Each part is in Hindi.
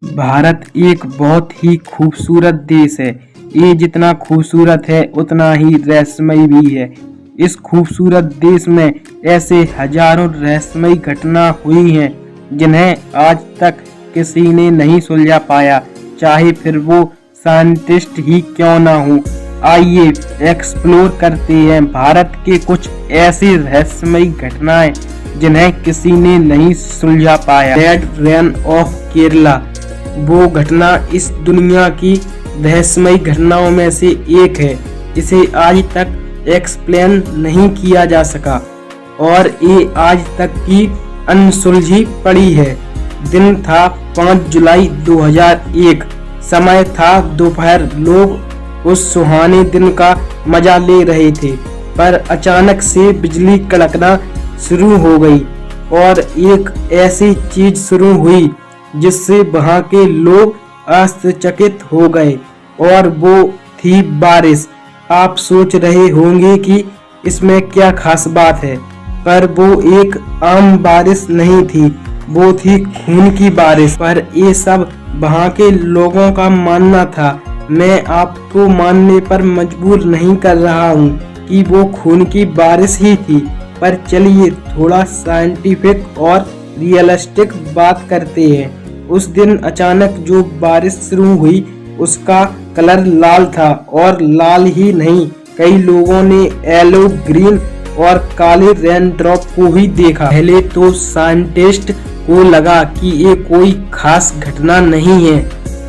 भारत एक बहुत ही खूबसूरत देश है। ये जितना खूबसूरत है उतना ही रहस्यमय भी है। इस खूबसूरत देश में ऐसे हजारों रहस्यमय घटना हुई हैं जिन्हें आज तक किसी ने नहीं सुलझा पाया, चाहे फिर वो साइंटिस्ट ही क्यों ना हो। आइए एक्सप्लोर करते हैं भारत के कुछ ऐसी रहस्यमय घटनाएं जिन्हें किसी ने नहीं सुलझा पाया। रेड रेन ऑफ केरला वो घटना इस दुनिया की रहस्यमय घटनाओं में से एक है। इसे आज तक एक्सप्लेन नहीं किया जा सका और ये आज तक की अनसुलझी पड़ी है। दिन था 5 जुलाई 2001। समय था दोपहर। लोग उस सुहाने दिन का मजा ले रहे थे, पर अचानक से बिजली कड़कना शुरू हो गई और एक ऐसी चीज शुरू हुई जिससे वहां के लोग आश्चर्यचकित हो गए, और वो थी बारिश। आप सोच रहे होंगे कि इसमें क्या खास बात है, पर वो एक आम बारिश नहीं थी, वो थी खून की बारिश। पर ये सब वहां के लोगों का मानना था। मैं आपको मानने पर मजबूर नहीं कर रहा हूँ कि वो खून की बारिश ही थी, पर चलिए थोड़ा साइंटिफिक और रियलिस्टिक बात करते हैं। उस दिन अचानक जो बारिश शुरू हुई उसका कलर लाल था, और लाल ही नहीं, कई लोगों ने येलो, ग्रीन और काले रेन ड्रॉप को भी देखा। पहले तो साइंटिस्ट को लगा कि ये कोई खास घटना नहीं है,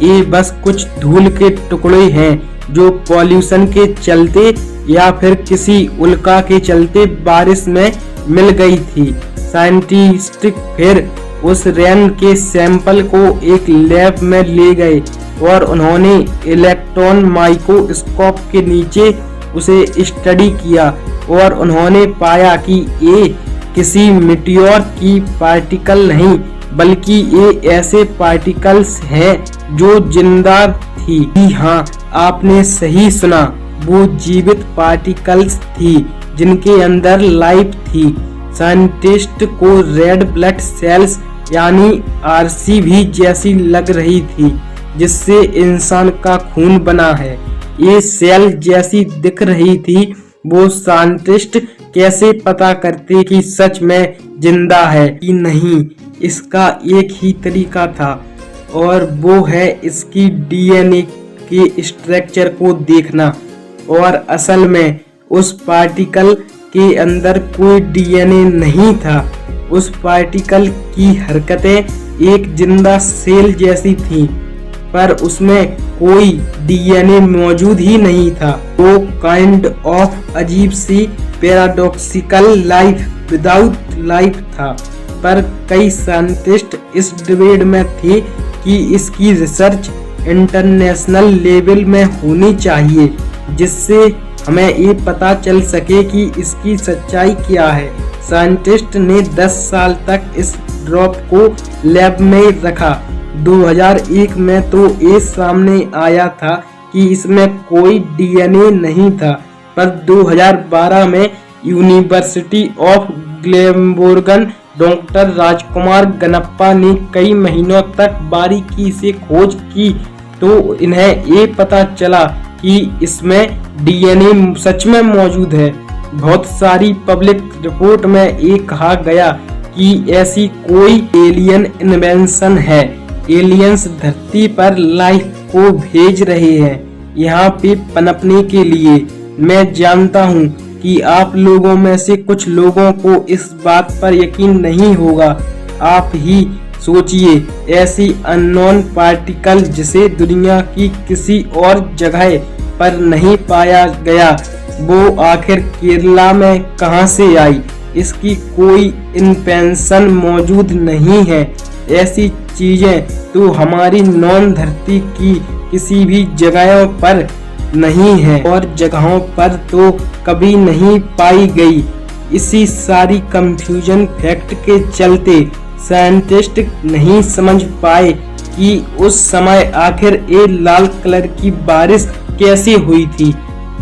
ये बस कुछ धूल के टुकड़े हैं जो पॉल्यूशन के चलते या फिर किसी उल्का के चलते बारिश में मिल गई थी। साइंटिस्ट फिर उस रेन के सैंपल को एक लैब में ले गए और उन्होंने इलेक्ट्रॉन माइक्रोस्कोप के नीचे उसे स्टडी किया, और उन्होंने पाया कि ये किसी मीटियोर की पार्टिकल नहीं, बल्कि ये ऐसे पार्टिकल्स हैं जो जिंदा थी। जी हाँ, आपने सही सुना, वो जीवित पार्टिकल्स थी जिनके अंदर लाइफ थी। साइंटिस्ट को रेड ब्लड सेल्स यानी आरसीबी जैसी लग रही थी, जिससे इंसान का खून बना है। ये सेल जैसी दिख रही थी। वो साइंटिस्ट कैसे पता करते कि सच में जिंदा है कि नहीं? इसका एक ही तरीका था, और वो है इसकी डीएनए के स्ट्रक्चर को देखना। और असल में उस पार्टिकल के अंदर कोई डीएनए नहीं था। उस पार्टिकल की हरकतें एक जिंदा सेल जैसी थी, पर उसमें कोई डीएनए मौजूद ही नहीं था। वो काइंड ऑफ अजीब सी पैराडॉक्सिकल लाइफ विदाउट लाइफ था। पर कई साइंटिस्ट इस डिबेट में थे कि इसकी रिसर्च इंटरनेशनल लेवल में होनी चाहिए, जिससे हमें ये पता चल सके कि इसकी सच्चाई क्या है। साइंटिस्ट ने 10 साल तक इस ड्रॉप को लैब में रखा। 2001 में तो ये सामने आया था कि इसमें कोई डीएनए नहीं था, पर 2012 में यूनिवर्सिटी ऑफ ग्लेनबोर्गन डॉक्टर राजकुमार गनप्पा ने कई महीनों तक बारीकी से खोज की, तो इन्हें ये पता चला कि इसमें डीएनए सच में मौजूद है। बहुत सारी पब्लिक रिपोर्ट में ये कहा गया कि ऐसी कोई एलियन इन्वेंशन है। एलियंस धरती पर लाइफ को भेज रहे हैं यहाँ पे पनपने के लिए। मैं जानता हूँ कि आप लोगों में से कुछ लोगों को इस बात पर यकीन नहीं होगा। आप ही सोचिए, ऐसी अननोन पार्टिकल जिसे दुनिया की किसी और जगह पर नहीं पाया गया, वो आखिर केरला में कहां से आई? इसकी कोई इन्फेंशन मौजूद नहीं है। ऐसी चीजें तो हमारी नॉन धरती की किसी भी जगहों पर नहीं है, और जगहों पर तो कभी नहीं पाई गई। इसी सारी कंफ्यूजन फैक्ट के चलते साइंटिस्ट नहीं समझ पाए कि उस समय आखिर ये लाल कलर की बारिश कैसे हुई थी।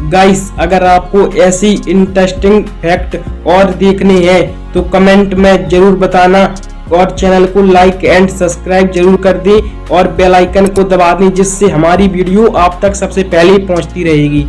गाइस, अगर आपको ऐसी इंटरेस्टिंग फैक्ट और देखने हैं तो कमेंट में जरूर बताना। और चैनल को लाइक एंड सब्सक्राइब जरूर कर दें और बेल आइकन को दबा दें, जिससे हमारी वीडियो आप तक सबसे पहले पहुंचती रहेगी।